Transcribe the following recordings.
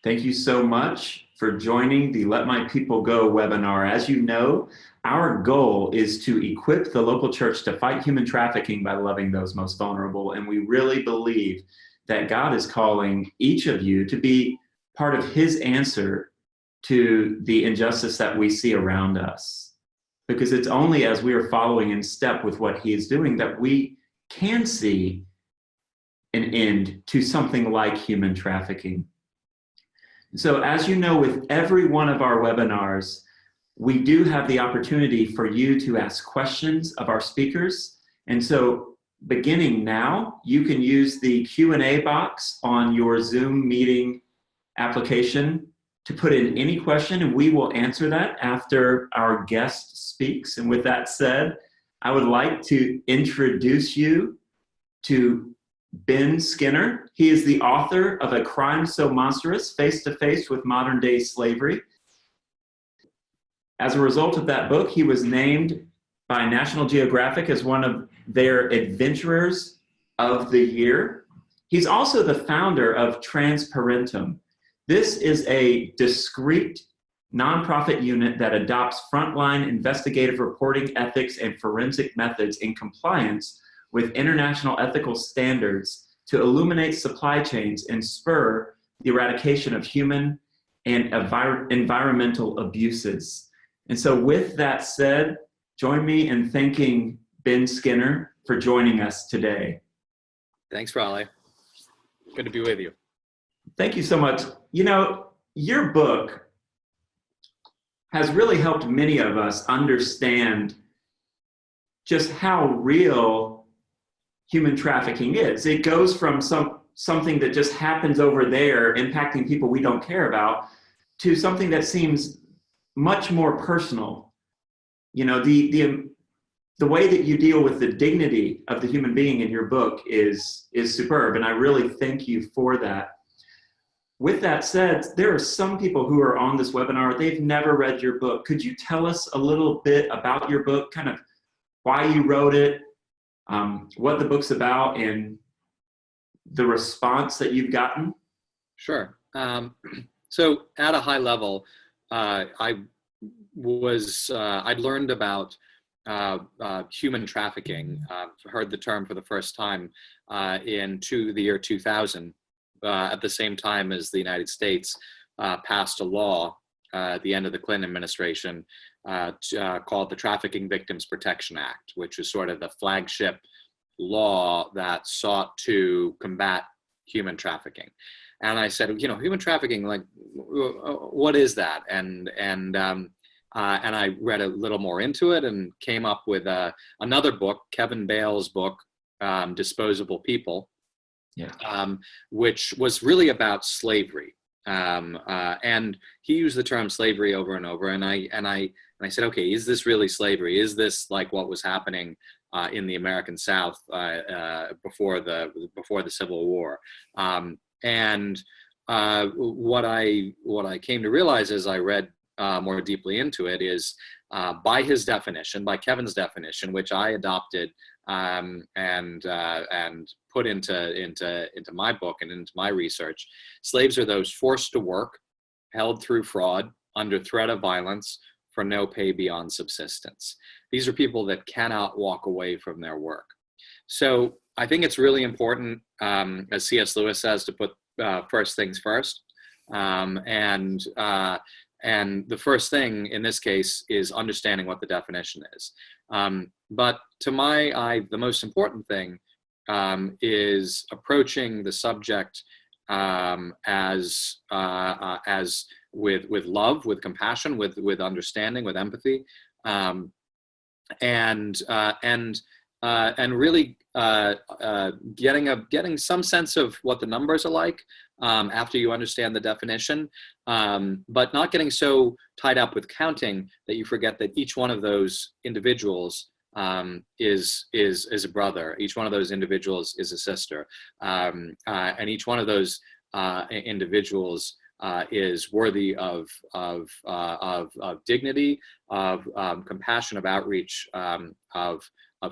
Thank you so much for joining the Let My People Go webinar. As you know, our goal is to equip the local church to fight human trafficking by loving those most vulnerable. And we really believe that God is calling each of you to be part of his answer to the injustice that we see around us. Because it's only as we are following in step with what he is doing that we can see an end to something like human trafficking. So as you know, with every one of our webinars, we do have the opportunity for you to ask questions of our speakers. And so beginning now, you can use the Q&A box on your Zoom meeting application to put in any question, and we will answer that after our guest speaks. And with that said, I would like to introduce you to Ben Skinner. He is the author of A Crime So Monstrous, Face to Face with Modern Day Slavery. As a result of that book, he was named by National Geographic as one of their Adventurers of the Year. He's also the founder of Transparentum. This is a discrete nonprofit unit that adopts frontline investigative reporting ethics and forensic methods in compliance with international ethical standards to illuminate supply chains and spur the eradication of human and environmental abuses. And so with that said, join me in thanking Ben Skinner for joining us today. Thanks, Raleigh. Good to be with you. Thank you so much. You know, your book has really helped many of us understand just how real human trafficking is. It goes from something that just happens over there impacting people we don't care about to something that seems much more personal. You know, the way that you deal with the dignity of the human being in your book is superb, and I really thank you for that. With that said, there are some people who are on this webinar, they've never read your book. Could you tell us a little bit about your book, kind of why you wrote it, what the book's about, and the response that you've gotten? Sure. So at a high level, I'd learned about human trafficking, heard the term for the first time in the year 2000, at the same time as the United States passed a law at the end of the Clinton administration called the Trafficking Victims Protection Act, which is sort of the flagship law that sought to combat human trafficking. And I said, you know, human trafficking, like, what is that? And I read a little more into it and came up with another book, Kevin Bale's book, Disposable People, which was really about slavery. And he used the term slavery over and over. And I said, okay, is this really slavery? Is this like what was happening in the American South before the Civil War? What I came to realize as I read more deeply into it is by his definition, by Kevin's definition, which I adopted and put into my book and into my research, slaves are those forced to work, held through fraud, under threat of violence, for no pay beyond subsistence. These are people that cannot walk away from their work. So I think it's really important, as C.S. Lewis says, to put first things first. And the first thing in this case is understanding what the definition is. But to my eye, the most important thing is approaching the subject as with love, with compassion, with understanding, with empathy, and really getting some sense of what the numbers are like after you understand the definition, but not getting so tied up with counting that you forget that each one of those individuals is a brother. Each one of those individuals is a sister, and each one of those individuals is worthy of dignity, of compassion, of outreach, of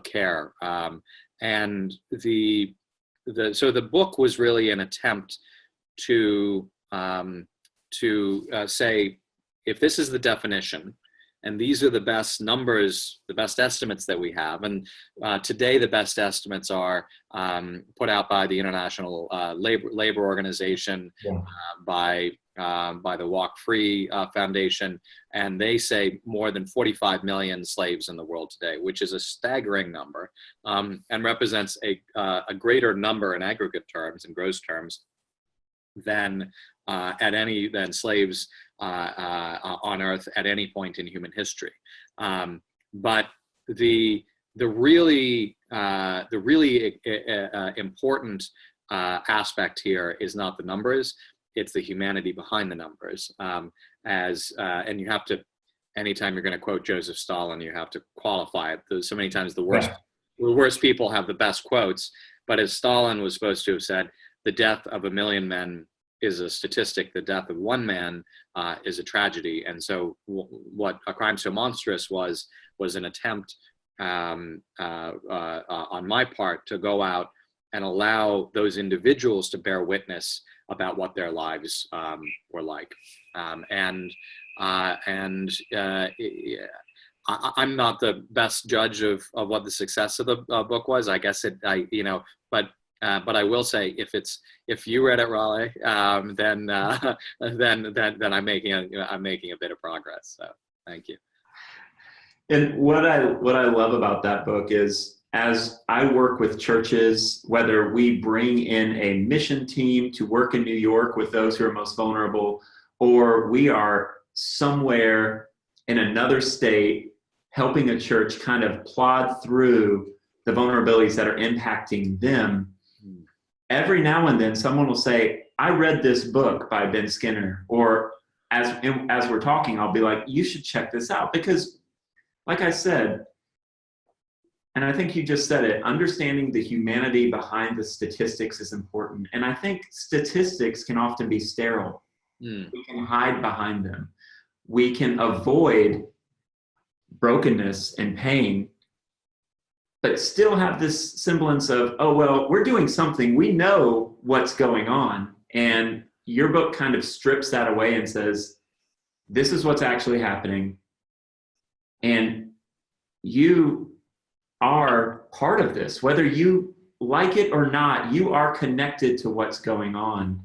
care. And so the book was really an attempt to say, if this is the definition, and these are the best numbers, the best estimates that we have. And today, the best estimates are put out by the International Labor Organization, Yeah. by the Walk Free Foundation, and they say more than 45 million slaves in the world today, which is a staggering number, and represents a greater number in aggregate terms, in gross terms, than slaves on Earth at any point in human history. But the really important aspect here is not the numbers; it's the humanity behind the numbers. And you have to, anytime you're going to quote Joseph Stalin, you have to qualify it. So many times the worst people have the best quotes. But as Stalin was supposed to have said, the death of 1 million men is a statistic. The death of one man is a tragedy. And so what A Crime So Monstrous was an attempt on my part to go out and allow those individuals to bear witness about what their lives were like. I'm not the best judge of what the success of the book was. I guess but I will say, if you read it, Raleigh, then I'm making a bit of progress. So thank you. And what I love about that book is, as I work with churches, whether we bring in a mission team to work in New York with those who are most vulnerable, or we are somewhere in another state helping a church kind of plod through the vulnerabilities that are impacting them, every now and then someone will say, I read this book by Ben Skinner, or as we're talking, I'll be like, you should check this out. Because like I said, and I think you just said it, understanding the humanity behind the statistics is important. And I think statistics can often be sterile. We can hide behind them. We can avoid brokenness and pain, but still have this semblance of, oh, well, we're doing something. We know what's going on. And your book kind of strips that away and says, this is what's actually happening. And you are part of this. Whether you like it or not, you are connected to what's going on.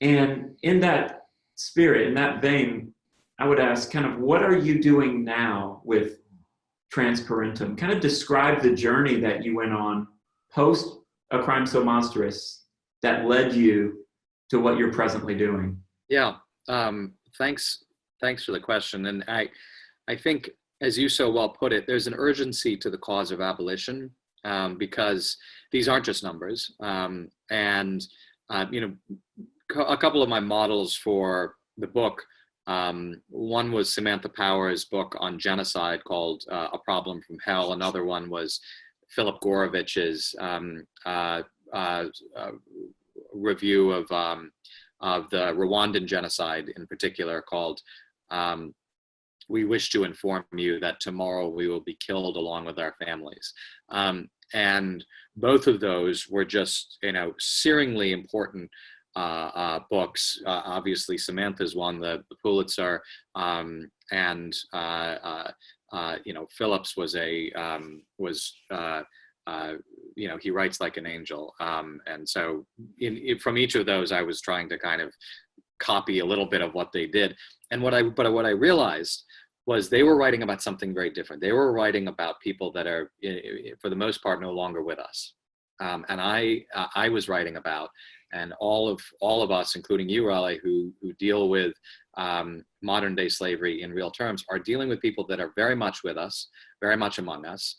And in that spirit, in that vein, I would ask kind of, what are you doing now with Transparentum? Kind of describe the journey that you went on post A Crime So Monstrous that led you to what you're presently doing. Yeah, thanks for the question. And I think, as you so well put it, there's an urgency to the cause of abolition, because these aren't just numbers. A couple of my models for the book, one was Samantha Power's book on genocide called A Problem from Hell. Another one was Philip Gorovich's review of the Rwandan genocide in particular, called We Wish to Inform You That Tomorrow We Will Be Killed Along with Our Families. And both of those were just, searingly important books. Obviously, Samantha's won the Pulitzer, and Phillips was he writes like an angel, and so from each of those, I was trying to kind of copy a little bit of what they did. And what I realized was they were writing about something very different. They were writing about people that are, for the most part, no longer with us. And I was writing about, and all of us, including you, Raleigh, who deal with modern day slavery in real terms, are dealing with people that are very much with us, very much among us,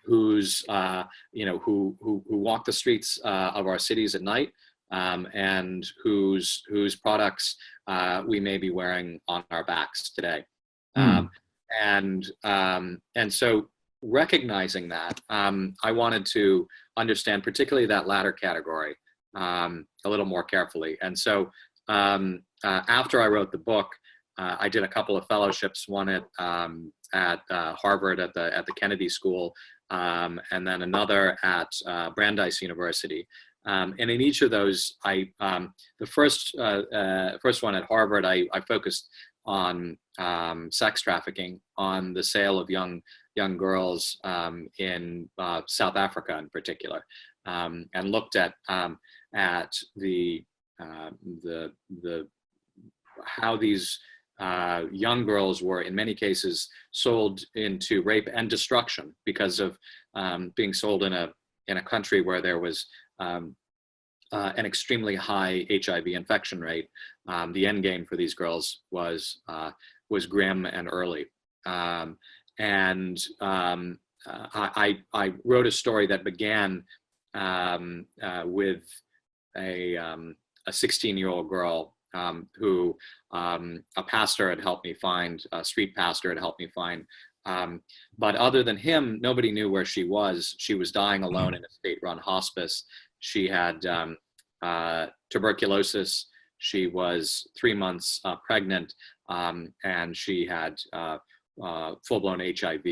who walk the streets of our cities at night, and whose products we may be wearing on our backs today. And so recognizing that, I wanted to understand particularly that latter category a little more carefully. And so after I wrote the book, I did a couple of fellowships, one at Harvard at the Kennedy School, and then another at Brandeis University. And in each of those, the first one at Harvard, I focused on sex trafficking, on the sale of young girls in South Africa in particular, and looked at the how these young girls were in many cases sold into rape and destruction because of being sold in a country where there was an extremely high HIV infection rate. The end game for these girls was grim and early. I wrote a story that began with a 16-year-old girl who a pastor had helped me find, a street pastor had helped me find. But other than him, nobody knew where she was. She was dying alone in a state-run hospice. She had tuberculosis. She was 3 months pregnant, and she had full-blown HIV.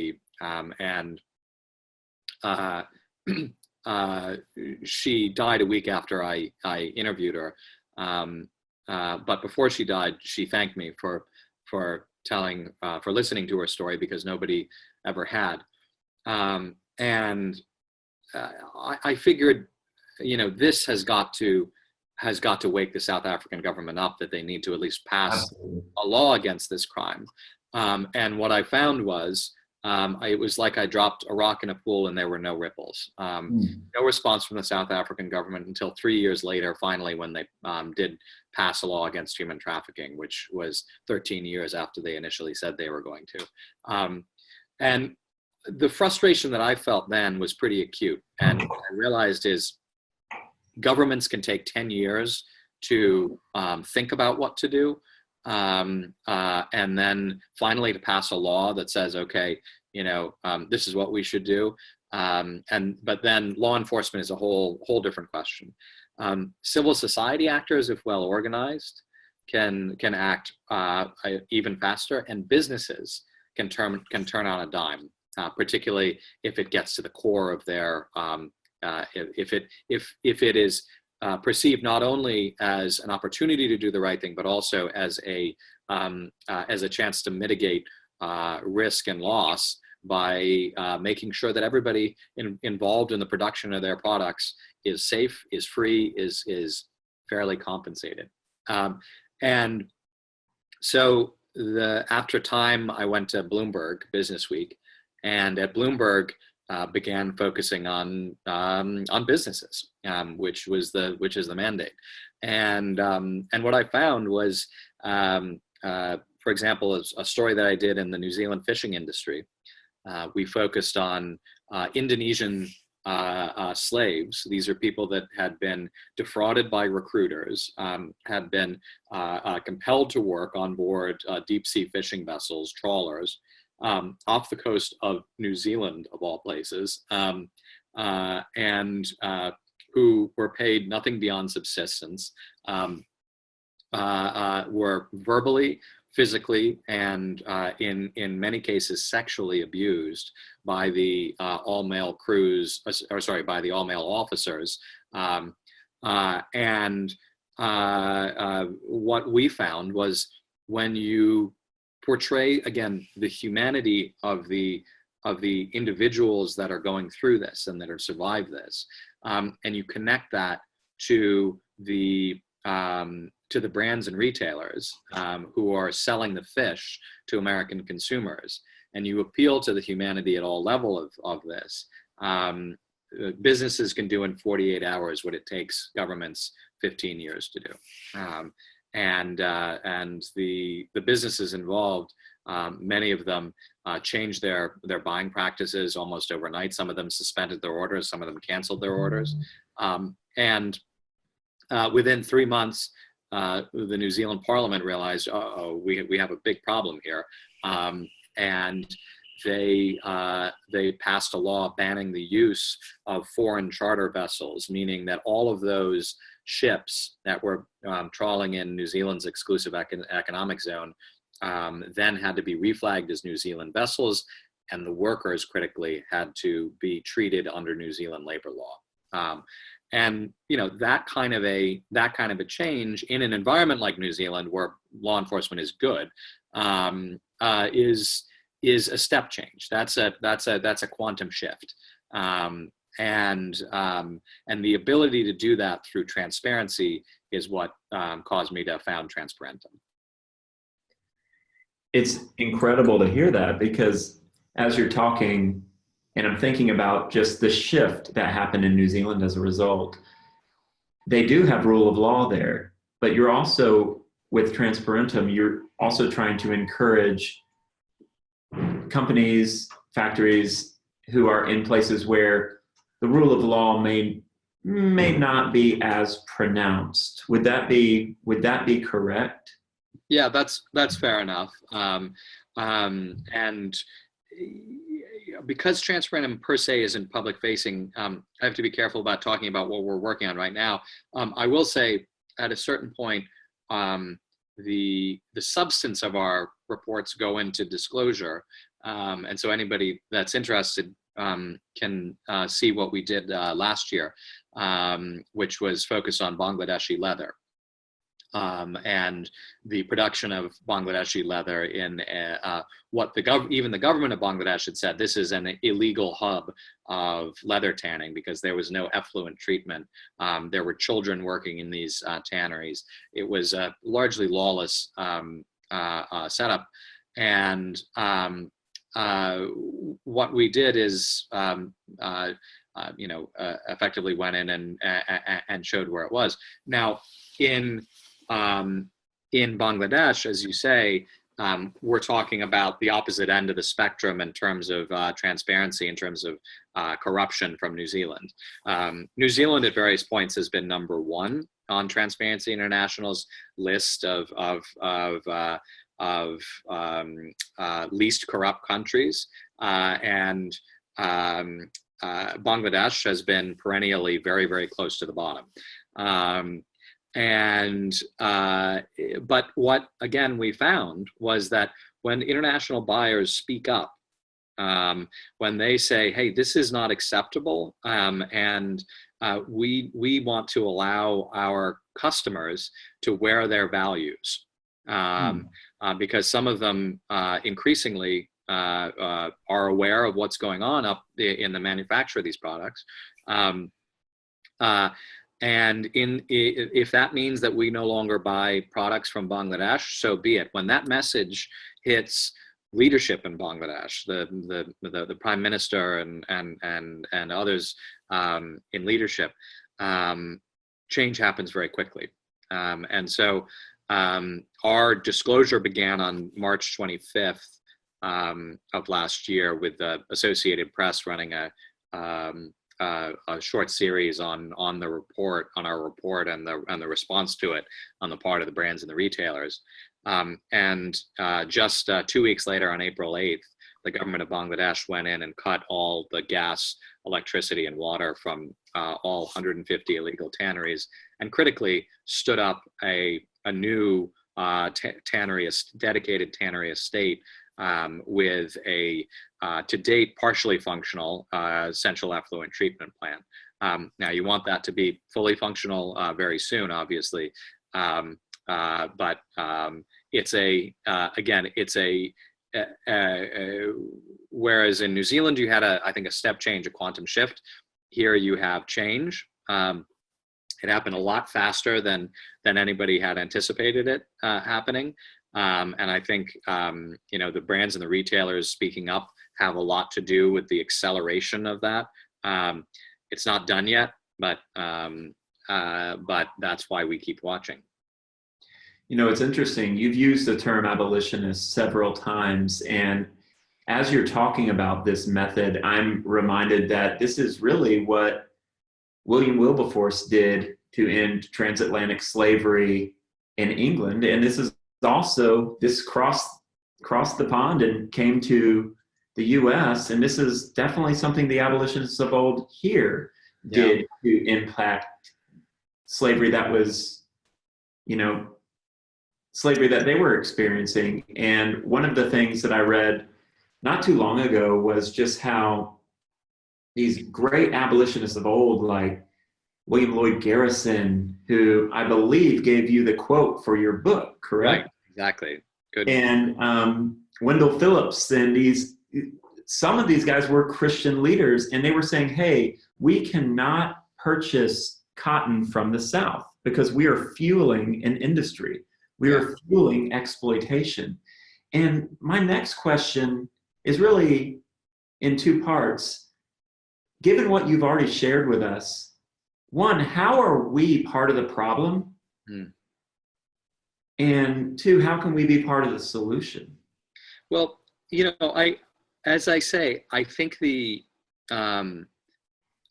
She died a week after I interviewed her. But before she died, she thanked me for listening to her story, because nobody ever had. I figured, this has got to wake the South African government up, that they need to at least pass Absolutely. a law against this crime. And what I found was, it was like I dropped a rock in a pool and there were no ripples. No response from the South African government until 3 years later, finally, when they did pass a law against human trafficking, which was 13 years after they initially said they were going to. And the frustration that I felt then was pretty acute. And what I realized is governments can take 10 years to think about what to do. And then finally to pass a law that says, okay, this is what we should do. But then law enforcement is a whole different question. Civil society actors, if well organized, can act even faster, and businesses can turn on a dime, particularly if it gets to the core of their if it is perceived not only as an opportunity to do the right thing, but also as a chance to mitigate risk and loss by making sure that everybody involved in the production of their products is safe, is free, is fairly compensated. And so after time, I went to Bloomberg Business Week, and at Bloomberg began focusing on businesses, which is the mandate. And what I found was, for example, a story that I did in the New Zealand fishing industry. We focused on Indonesian slaves. These are people that had been defrauded by recruiters, had been compelled to work on board deep sea fishing vessels, trawlers, off the coast of New Zealand, of all places, and who were paid nothing beyond subsistence, were verbally, physically, and in many cases sexually abused by the all-male crews, by the all-male officers. What we found was, when you portray, again, the humanity of the individuals that are going through this and that have survived this, and you connect that to the brands and retailers who are selling the fish to American consumers, and you appeal to the humanity at all levels of this, businesses can do in 48 hours what it takes governments 15 years to do. And the businesses involved, many of them changed their buying practices almost overnight. Some of them suspended their orders, some of them canceled their orders. Within 3 months, the New Zealand Parliament realized, we have a big problem here, and they passed a law banning the use of foreign charter vessels, meaning that all of those ships that were trawling in New Zealand's exclusive economic zone then had to be reflagged as New Zealand vessels, and the workers critically had to be treated under New Zealand labor law. And that kind of a change in an environment like New Zealand, where law enforcement is good, is a step change. That's a quantum shift. And the ability to do that through transparency is what caused me to found Transparentum. It's incredible to hear that, because as you're talking, and I'm thinking about just the shift that happened in New Zealand as a result, they do have rule of law there, but you're also, with Transparentum, you're also trying to encourage companies, factories who are in places where the rule of law may not be as pronounced. Would that be correct? Yeah, that's fair enough. And because Transparentum per se isn't public facing, I have to be careful about talking about what we're working on right now. I will say at a certain point, the substance of our reports go into disclosure. And so anybody that's interested can see what we did last year, which was focused on Bangladeshi leather. And the production of Bangladeshi leather in what even the government of Bangladesh had said, this is an illegal hub of leather tanning because there was no effluent treatment. There were children working in these tanneries. It was a largely lawless setup. And what we did is, effectively went in and showed where it was. Now, in Bangladesh, as you say, we're talking about the opposite end of the spectrum in terms of transparency, in terms of corruption from New Zealand. New Zealand at various points has been number one on Transparency International's list of least corrupt countries, and Bangladesh has been perennially very, very close to the bottom. But what, again, we found was that when international buyers speak up, when they say, hey, this is not acceptable, and we want to allow our customers to wear their values, because some of them increasingly are aware of what's going on up in the manufacture of these products. And if that means that we no longer buy products from Bangladesh, so be it. When that message hits leadership in Bangladesh, the prime minister and others in leadership, change happens very quickly. And so our disclosure began on March 25th of last year, with the Associated Press running a short series on the report, on our report, and the response to it on the part of the brands and the retailers. And just 2 weeks later, on April 8th, the government of Bangladesh went in and cut all the gas, electricity, and water from all 150 illegal tanneries, and critically stood up a new dedicated tannery estate with a to date partially functional central effluent treatment plant. Now, you want that to be fully functional very soon, obviously, but it's whereas in New Zealand you had I think a step change, a quantum shift. Here you have change. It happened a lot faster than anybody had anticipated it happening. And I think, the brands and the retailers speaking up have a lot to do with the acceleration of that. It's not done yet, but that's why we keep watching. It's interesting. You've used the term abolitionist several times. And as you're talking about this method, I'm reminded that this is really what William Wilberforce did to end transatlantic slavery in England. And this crossed the pond and came to the US. And this is definitely something the abolitionists of old here did to impact slavery that was, slavery that they were experiencing. And one of the things that I read not too long ago was just how these great abolitionists of old, like William Lloyd Garrison, who I believe gave you the quote for your book, Right. correct? Exactly. Good. And Wendell Phillips and some of these guys were Christian leaders, and they were saying, hey, we cannot purchase cotton from the South because we are fueling an industry. We Yeah. are fueling exploitation. And my next question is really in two parts. Given what you've already shared with us, one, how are we part of the problem? Mm. And two, how can we be part of the solution? Well, as I say, um,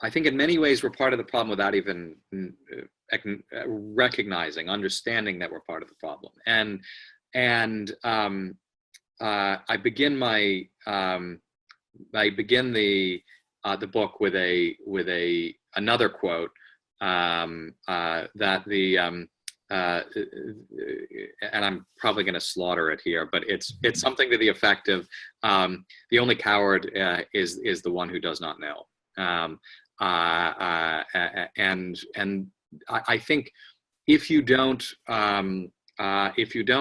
I think in many ways we're part of the problem without even recognizing, understanding that we're part of the problem. And I begin the book with another quote that and I'm probably going to slaughter it here, but it's something to the effect of the only coward is the one who does not know. And I think if you don't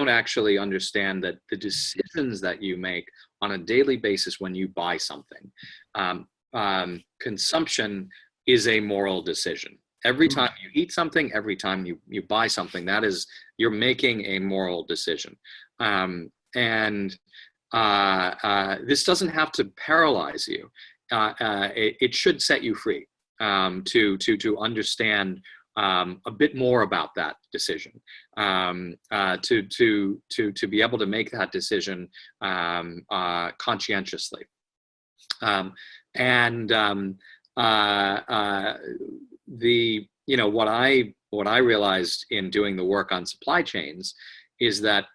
actually understand that the decisions that you make on a daily basis when you buy something, consumption is a moral decision. Every time you eat something, every time you buy something, you're making a moral decision. And this doesn't have to paralyze you. It should set you free to understand a bit more about that decision, to be able to make that decision conscientiously. And what I realized in doing the work on supply chains is that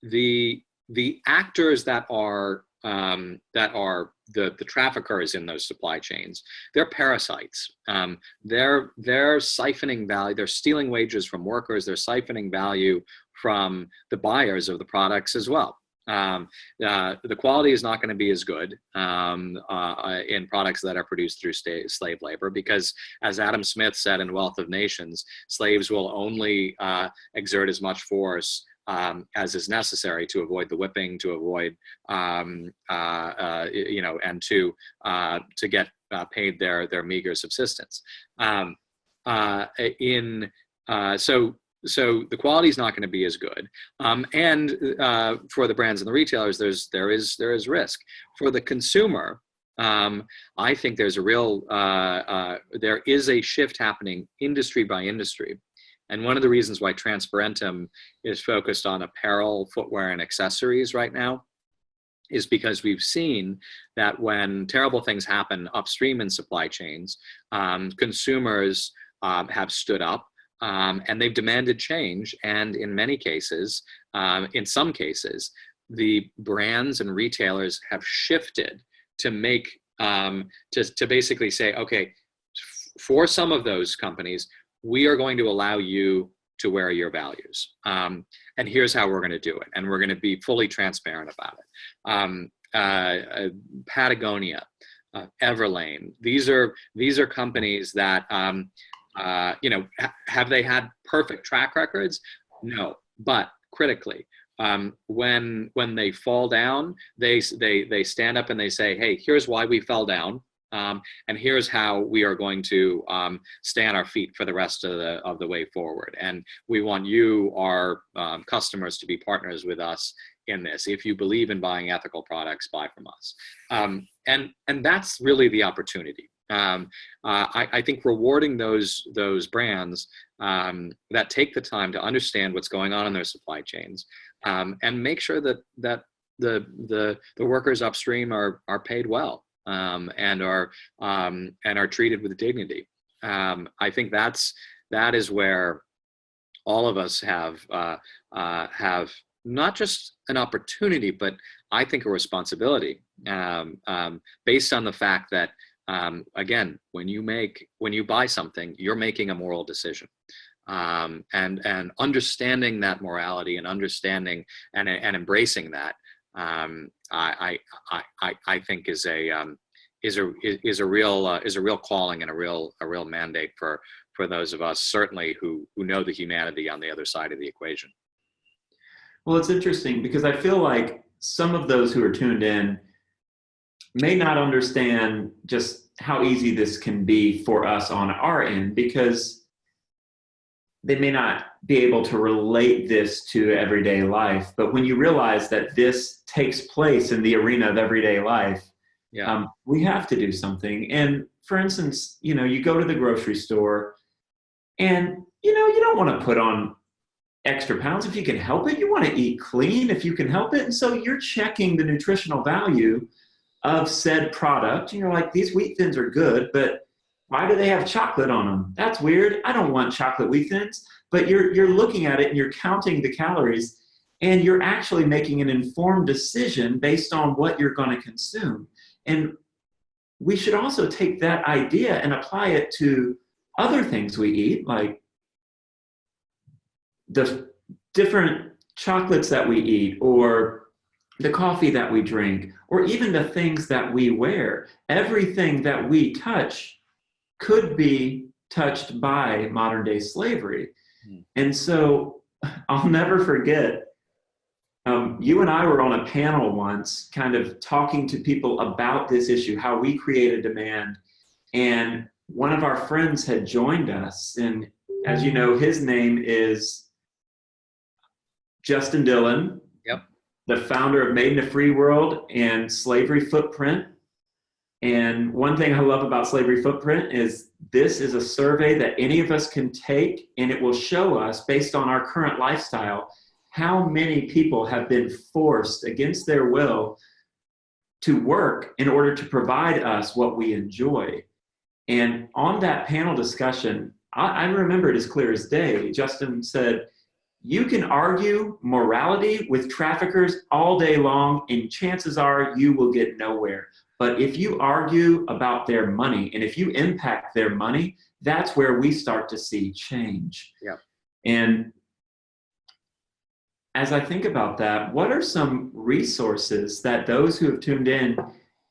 the actors that are the traffickers in those supply chains, they're parasites. They're siphoning value. They're stealing wages from workers. They're siphoning value from the buyers of the products as well. The quality is not going to be as good in products that are produced through slave labor, because, as Adam Smith said in Wealth of Nations, slaves will only exert as much force as is necessary to avoid the whipping, to avoid, and to get paid their meager subsistence. So the quality is not going to be as good, and for the brands and the retailers, there is risk. For the consumer, I think there's there is a shift happening industry by industry, and one of the reasons why Transparentum is focused on apparel, footwear, and accessories right now is because we've seen that when terrible things happen upstream in supply chains, consumers have stood up. And they've demanded change, and in many cases, in some cases, the brands and retailers have shifted to make to basically say, okay, for some of those companies, we are going to allow you to wear your values, and here's how we're going to do it, and we're going to be fully transparent about it. Patagonia, Everlane, these are companies that. Have they had perfect track records? No, but critically, when they fall down, they stand up and they say, "Hey, here's why we fell down, and here's how we are going to stay on our feet for the rest of the way forward. And we want you, our customers, to be partners with us in this. If you believe in buying ethical products, buy from us." And that's really the opportunity. I think rewarding those brands that take the time to understand what's going on in their supply chains, and make sure that the workers upstream are paid well, and are treated with dignity. I think that is where all of us have not just an opportunity, but I think a responsibility, based on the fact that, again, when you buy something, you're making a moral decision, and understanding that morality and understanding and embracing that, I think is is a real calling and a real mandate for those of us certainly who know the humanity on the other side of the equation. Well, it's interesting because I feel like some of those who are tuned in may not understand just how easy this can be for us on our end, because they may not be able to relate this to everyday life. But when you realize that this takes place in the arena of everyday life, Yeah. We have to do something. And for instance, you go to the grocery store and, you don't want to put on extra pounds if you can help it. You want to eat clean if you can help it. And so you're checking the nutritional value of said product. You're like, these wheat thins are good, but why do they have chocolate on them? That's weird. I don't want chocolate wheat thins. But you're looking at it and you're counting the calories, and you're actually making an informed decision based on what you're going to consume. And we should also take that idea and apply it to other things we eat, like the different chocolates that we eat, or the coffee that we drink, or even the things that we wear. Everything that we touch could be touched by modern day slavery. And so I'll never forget, you and I were on a panel once kind of talking to people about this issue, how we create a demand. And one of our friends had joined us. And as you know, his name is Justin Dillon, Yep. the founder of Made in a Free World and Slavery Footprint. And one thing I love about Slavery Footprint is this is a survey that any of us can take, and it will show us, based on our current lifestyle, how many people have been forced against their will to work in order to provide us what we enjoy. And on that panel discussion, I remember it as clear as day. Justin said, you can argue morality with traffickers all day long, and chances are you will get nowhere. But if you argue about their money, and if you impact their money, that's where we start to see change. Yeah. And as I think about that, what are some resources that those who have tuned in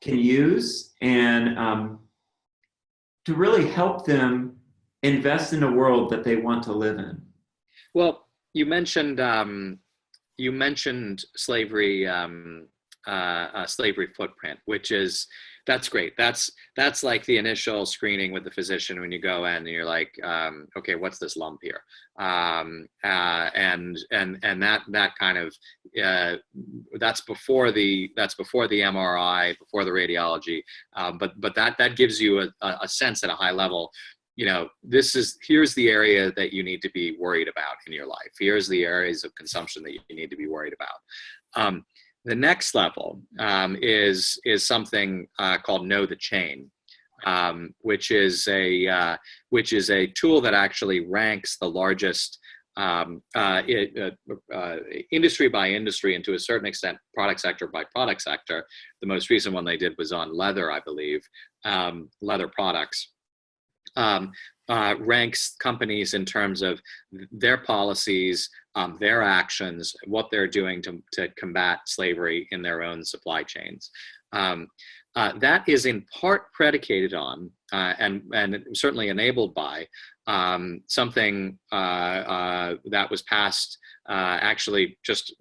can use and to really help them invest in a world that they want to live in? Well, you mentioned slavery, slavery footprint, that's great. That's like the initial screening with the physician when you go in and you're like, okay, what's this lump here? And that kind of that's before the MRI, before the radiology, but that gives you a sense at a high level. Here's the area that you need to be worried about in your life. Here's the areas of consumption that you need to be worried about. The next level is something called Know the Chain, which is a tool that actually ranks the largest industry by industry, and to a certain extent product sector by product sector. The most recent one they did was on leather, I believe, leather products. Ranks companies in terms of their policies, their actions, what they're doing to combat slavery in their own supply chains. That is in part predicated on and certainly enabled by something that was passed actually just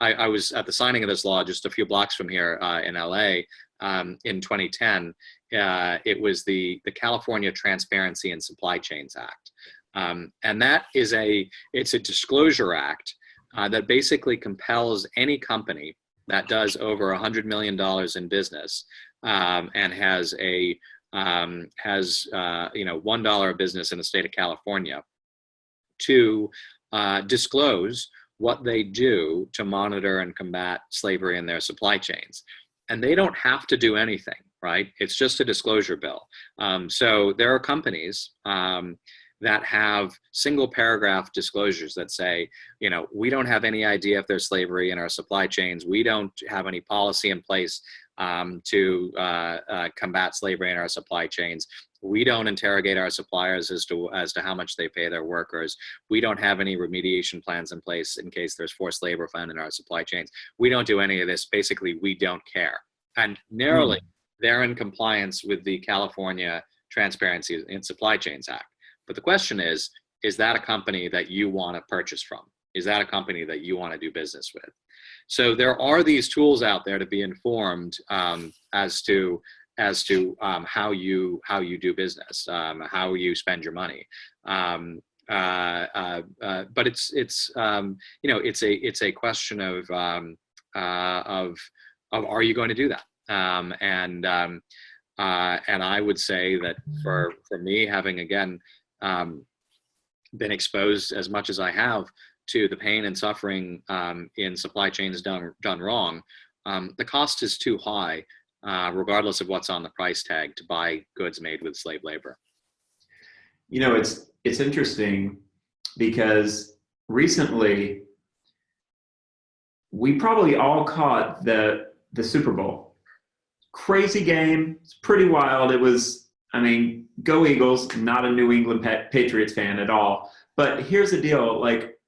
I was at the signing of this law just a few blocks from here in LA in 2010. It was the California Transparency in Supply Chains Act. And that is it's a disclosure act that basically compels any company that does over $100 million in business and has $1 of business in the state of California to disclose what they do to monitor and combat slavery in their supply chains. And they don't have to do anything, right? It's just a disclosure bill. So there are companies that have single paragraph disclosures that say, we don't have any idea if there's slavery in our supply chains. We don't have any policy in place to combat slavery in our supply chains. We don't interrogate our suppliers as to how much they pay their workers. We don't have any remediation plans in place in case there's forced labor found in our supply chains. We don't do any of this. Basically, we don't care. And narrowly they're in compliance with the California Transparency in Supply Chains Act. But the question is that a company that you want to purchase from? Is that a company that you want to do business with? So there are these tools out there to be informed as to how you do business, how you spend your money. But it's it's a question of are you going to do that? And I would say that for me, having again been exposed as much as I have to the pain and suffering in supply chains done wrong, the cost is too high, regardless of what's on the price tag, to buy goods made with slave labor. You know, it's interesting because recently we probably all caught the Super Bowl. Crazy game. It's pretty wild. It was, I mean, go Eagles, not a New England Patriots fan at all. But here's the deal, like,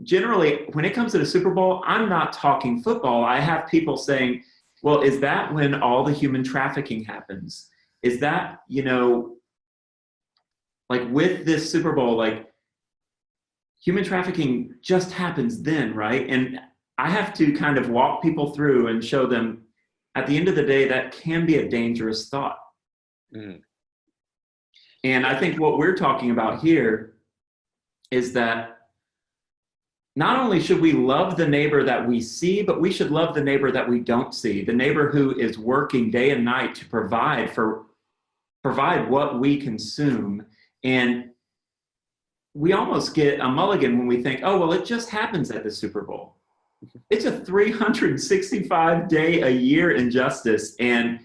generally, when it comes to the Super Bowl, I'm not talking football. I have people saying, well, is that when all the human trafficking happens? Is that, you know, like with this Super Bowl, like human trafficking just happens then, right? And I have to kind of walk people through and show them at the end of the day, that can be a dangerous thought. Mm. And I think what we're talking about here is that not only should we love the neighbor that we see, but we should love the neighbor that we don't see, the neighbor who is working day and night to provide what we consume. And we almost get a mulligan when we think, oh, well, it just happens at the Super Bowl. It's a 365-day a year injustice. And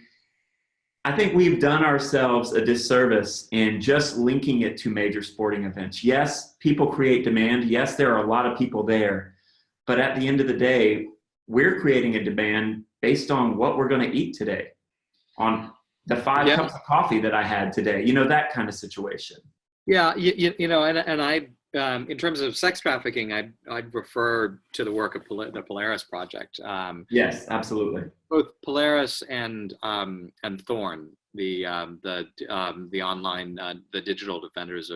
I think we've done ourselves a disservice in just linking it to major sporting events. Yes, people create demand. Yes, there are a lot of people there. But at the end of the day, we're creating a demand based on what we're going to eat today, on the 5 cups of coffee that I had today, you know, that kind of situation. Yeah, you know, and I, in terms of sex trafficking, I'd refer to the work of the Polaris Project. Yes, absolutely. Both Polaris and Thorn, the online, the digital defenders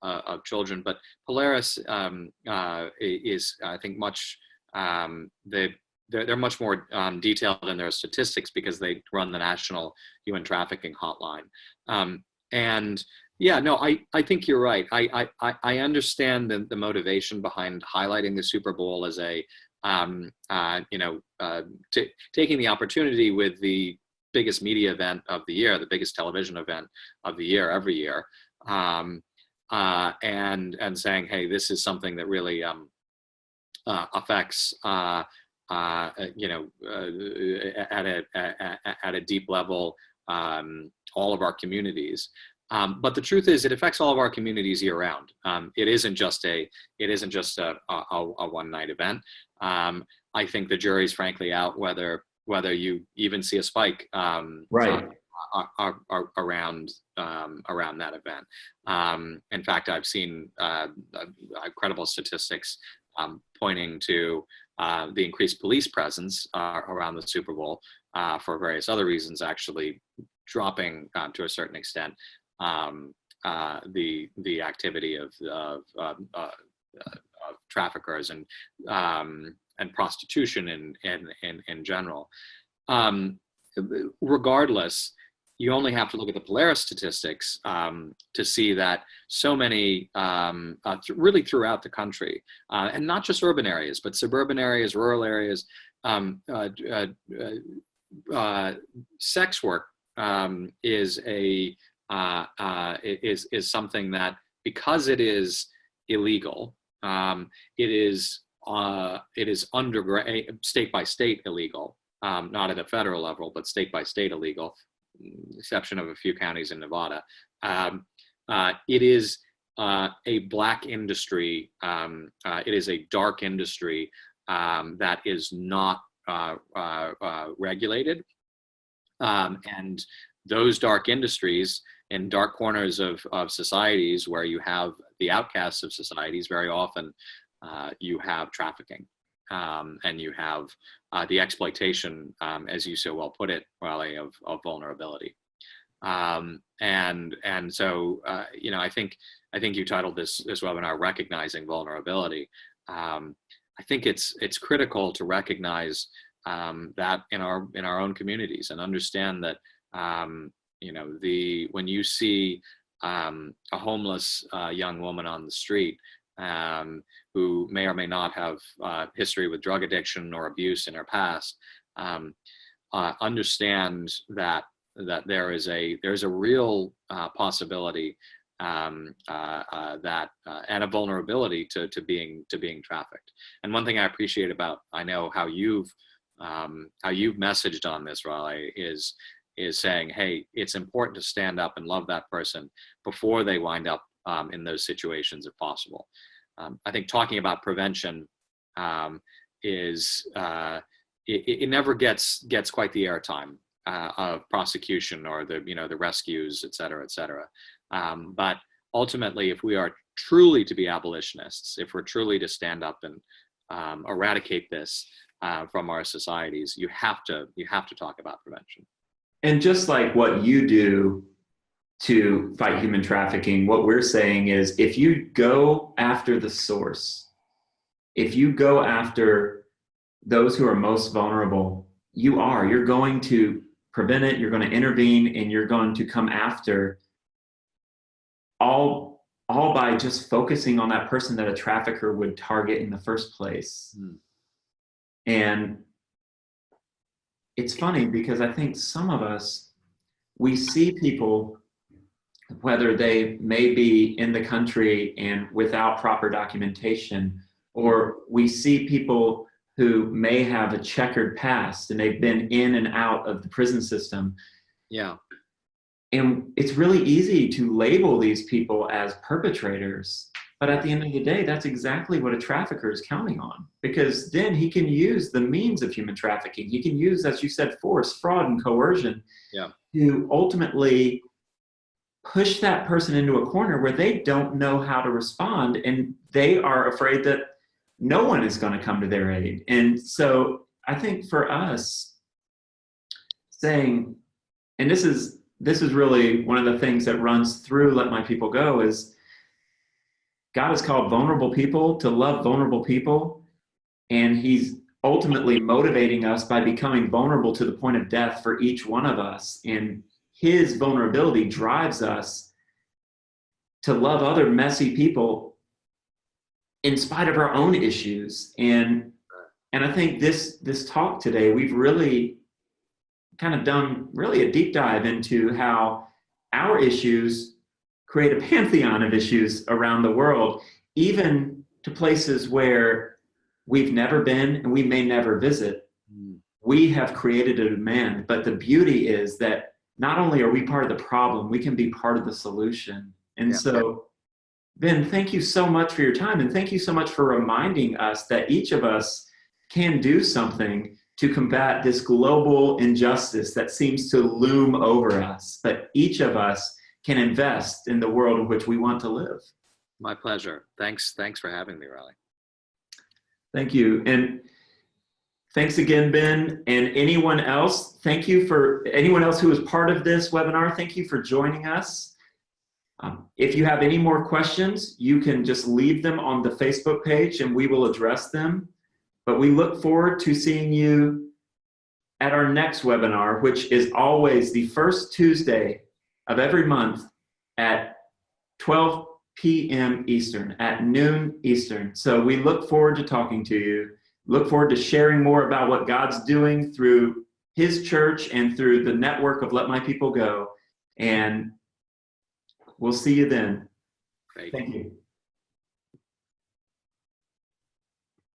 of children. But Polaris is, I think, much they're much more detailed in their statistics because they run the National Human Trafficking Hotline. And yeah, no, I think you're right. I understand the motivation behind highlighting the Super Bowl as a, taking the opportunity with the biggest media event of the year, the biggest television event of the year every year, and saying, hey, this is something that really affects, at a deep level, all of our communities. But the truth is, it affects all of our communities year round. It isn't just a one-night event. I think the jury's frankly out whether you even see a spike right around that event. In fact, I've seen credible statistics pointing to the increased police presence around the Super Bowl for various other reasons, actually dropping to a certain extent the activity of traffickers and prostitution in general. Regardless, you only have to look at the Polaris statistics to see that so many, really throughout the country, and not just urban areas, but suburban areas, rural areas, sex work is something that, because it is illegal, it is state by state illegal, not at a federal level, but state by state illegal, exception of a few counties in Nevada. It is a black industry. It is a dark industry that is not regulated, and those dark industries in dark corners of societies where you have the outcasts of societies, very often you have trafficking. and you have the exploitation, as you so well put it, Raleigh, of vulnerability. And so, I think you titled this webinar "Recognizing Vulnerability." I think it's critical to recognize that in our own communities, and understand that when you see a homeless young woman on the street, who may or may not have history with drug addiction or abuse in her past, understand that there is a real possibility and a vulnerability to being trafficked. And one thing I appreciate about, I know how you've messaged on this, Raleigh, is saying, hey, it's important to stand up and love that person before they wind up in those situations, if possible. I think talking about prevention is it never gets quite the airtime of prosecution or the rescues, et cetera, et cetera. But ultimately, if we are truly to be abolitionists, if we're truly to stand up and eradicate this from our societies, you have to talk about prevention. And just like what you do to fight human trafficking, what we're saying is, if you go after the source, if you go after those who are most vulnerable, you're going to prevent it, you're going to intervene, and you're going to come after, all by just focusing on that person that a trafficker would target in the first place. And it's funny because I think some of us, we see people, whether they may be in the country and without proper documentation, or we see people who may have a checkered past and they've been in and out of the prison system. Yeah. And it's really easy to label these people as perpetrators. But at the end of the day, that's exactly what a trafficker is counting on, because then he can use the means of human trafficking. He can use, as you said, force, fraud, and coercion to ultimately push that person into a corner where they don't know how to respond, and they are afraid that no one is going to come to their aid. And so I think for us, saying, and this is really one of the things that runs through Let My People Go, is God has called vulnerable people to love vulnerable people, and he's ultimately motivating us by becoming vulnerable to the point of death for each one of us. And his vulnerability drives us to love other messy people in spite of our own issues. And I think this talk today, we've really kind of done really a deep dive into how our issues create a pantheon of issues around the world, even to places where we've never been and we may never visit. We have created a demand, but the beauty is that not only are we part of the problem, we can be part of the solution. And so, Ben, thank you so much for your time, and thank you so much for reminding us that each of us can do something to combat this global injustice that seems to loom over us. But each of us can invest in the world in which we want to live. My pleasure. Thanks for having me, Raleigh. Thank you. And thanks again, Ben. And anyone else, thank you for anyone else who was part of this webinar. Thank you for joining us. If you have any more questions, you can just leave them on the Facebook page and we will address them. But we look forward to seeing you at our next webinar, which is always the first Tuesday of every month at 12 p.m. Eastern, at noon Eastern. So we look forward to talking to you. Look forward to sharing more about what God's doing through his church and through the network of Let My People Go. And we'll see you then. Great. Thank you.